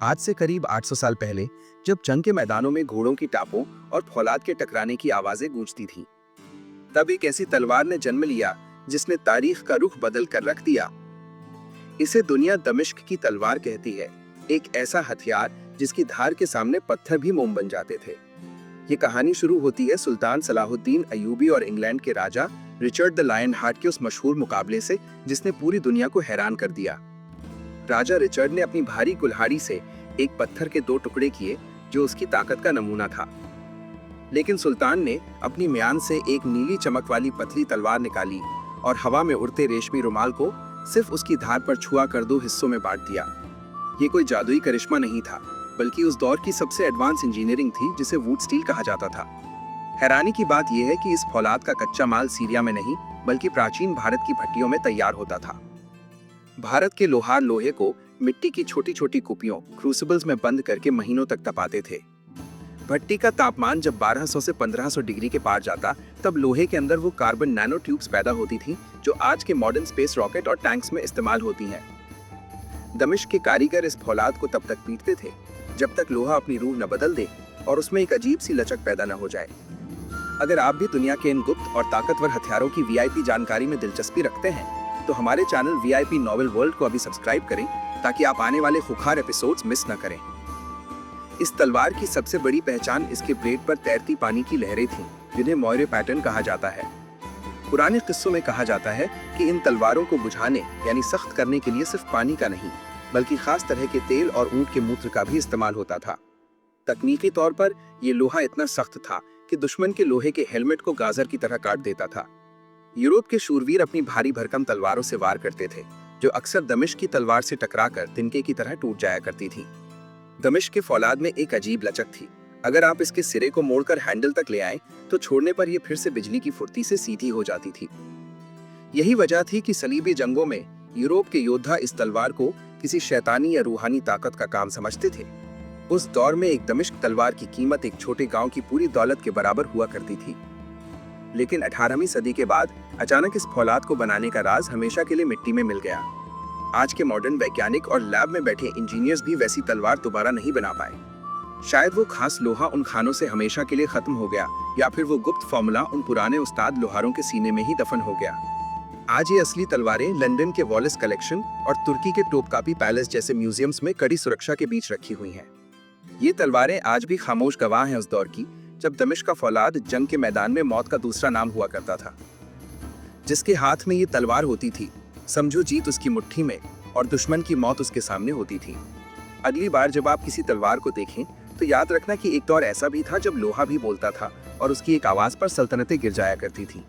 आज से करीब 800 साल पहले जब जंग के मैदानों में घोड़ों की टापों और फौलाद के टकराने की आवाजें गूंजती थीं, तब एक ऐसी तलवार ने जन्म लिया जिसने तारीख का रुख बदल कर रख दिया। इसे दुनिया दमिश्क की तलवार कहती है, एक ऐसा हथियार जिसकी धार के सामने पत्थर भी मोम बन जाते थे। ये कहानी शुरू होती है सुल्तान सलाहुद्दीन अयूबी और इंग्लैंड के राजा रिचर्ड द लायन हार्ट के उस मशहूर मुकाबले से जिसने पूरी दुनिया को हैरान कर दिया। राजा रिचर्ड ने अपनी भारी कुल्हाड़ी से एक पत्थर के 2 टुकड़े किए जो उसकी ताकत का नमूना था, लेकिन सुल्तान ने अपनी म्यान से एक नीली चमक वाली पतली तलवार निकाली और हवा में उड़ते रेशमी रुमाल को सिर्फ उसकी धार पर छुआ कर 2 हिस्सों में बांट दिया। ये कोई जादुई करिश्मा नहीं था, बल्कि उस दौर की सबसे एडवांस इंजीनियरिंग थी जिसे वुड स्टील कहा जाता था। हैरानी की बात यह है कि इस फौलाद का कच्चा माल सीरिया में नहीं बल्कि प्राचीन भारत की भट्टियों में तैयार होता था। भारत के लोहार लोहे को मिट्टी की छोटी छोटी कुपियों क्रूसिबल्स में बंद करके महीनों तक तपाते थे। भट्टी का तापमान जब 1200 से 1500 डिग्री के पार जाता, तब लोहे के अंदर वो कार्बन नैनो ट्यूब्स पैदा होती थी जो आज के मॉडर्न स्पेस रॉकेट और टैंक्स में इस्तेमाल होती हैं। दमिश्क के कारीगर इस फौलाद को तब तक पीटते थे जब तक लोहा अपनी रूह न बदल दे और उसमें एक अजीब सी लचक पैदा न हो जाए। अगर आप भी दुनिया के इन गुप्त और ताकतवर हथियारों की वीआईपी जानकारी में दिलचस्पी रखते हैं तो हमारे चैनल वीआईपी नॉवेल वर्ल्ड को अभी सब्सक्राइब करें ताकि आप आने वाले खुखार एपिसोड्स मिस न करें। इस तलवार की सबसे बड़ी पहचान इसके ब्लेड पर तैरती पानी की लहरें थीं, जिन्हें मौर्य पैटर्न कहा जाता है। पुराने किस्सों में कहा जाता है कि इन तलवारों को बुझाने यानी सख्त करने के लिए सिर्फ पानी का नहीं बल्कि खास तरह के तेल और ऊंट के मूत्र का भी इस्तेमाल होता था। तकनीकी तौर पर यह लोहा इतना सख्त था कि दुश्मन के लोहे के हेलमेट को गाजर की तरह काट देता था। यूरोप के शूरवीर अपनी भारी भरकम तलवारों से वार करते थे, जो अक्सर दमिश्क की तलवार से टकराकर तिनके की तरह टूट जाया करती थी। दमिश्क के फौलाद में एक अजीब लचक थी। अगर आप इसके सिरे को मोड़कर हैंडल तक ले आए तो छोड़ने पर यह फिर से बिजली की फुर्ती से सीधी हो जाती थी। यही वजह थी कि सलीबी जंगों में यूरोप के योद्धा इस तलवार को किसी शैतानी या रूहानी ताकत का काम समझते थे। उस दौर में एक दमिश्क तलवार की कीमत एक छोटे गांव की पूरी दौलत के बराबर हुआ करती थी। लेकिन 18वीं सदी के बाद अचानक इस फौलाद को बनाने का राज हमेशा के लिए मिट्टी में मिल गया। आज के मॉडर्न वैज्ञानिक और लैब में बैठे इंजीनियर्स भी वैसी तलवार दोबारा नहीं बना पाए। शायद वो खास लोहा उन खानों से हमेशा के लिए खत्म हो गया, या फिर वो गुप्त फॉर्मूला उन पुराने उस्ताद लोहारों के सीने में ही दफन हो गया। आज ये असली तलवारें लंदन के वॉलिस कलेक्शन और तुर्की के टोपकापी पैलेस जैसे म्यूजियम्स में कड़ी सुरक्षा के बीच रखी हुई हैं। ये तलवारें आज भी खामोश गवाह हैं उस दौर की, जब दमिश्क का फौलाद जंग के मैदान में मौत का दूसरा नाम हुआ करता था। जिसके हाथ में ये तलवार होती थी, समझो जीत उसकी मुट्ठी में और दुश्मन की मौत उसके सामने होती थी। अगली बार जब आप किसी तलवार को देखें तो याद रखना कि एक दौर ऐसा भी था जब लोहा भी बोलता था और उसकी एक आवाज पर सल्तनतें गिर जाया करती थी।